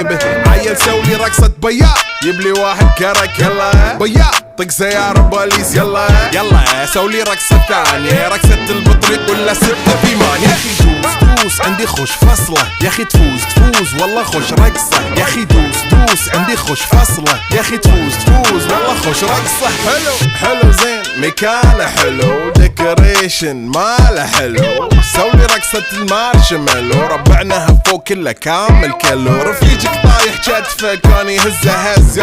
جيبه. عيل سولي رقصة بياع، يبلي واحد كرك يلا بياع، طق سيارة بوليس يلا يلا. سولي رقصة ثانية، رقصة البطريق ولا ستة في مان. يا اخي دوس عندي خوش فصلة، يا اخي تفوز والله خوش رقصة. يا اخي دوس عندي خوش فصلة، يا اخي تفوز والله خوش رقصة. حلو زين مكانه حلو، ديكوريشن ماله حلو. سولي رقصة المارشميلو، ربعناها فوق كله كامل كيلو. رفيجك طايح كتفه كان يهزه هز.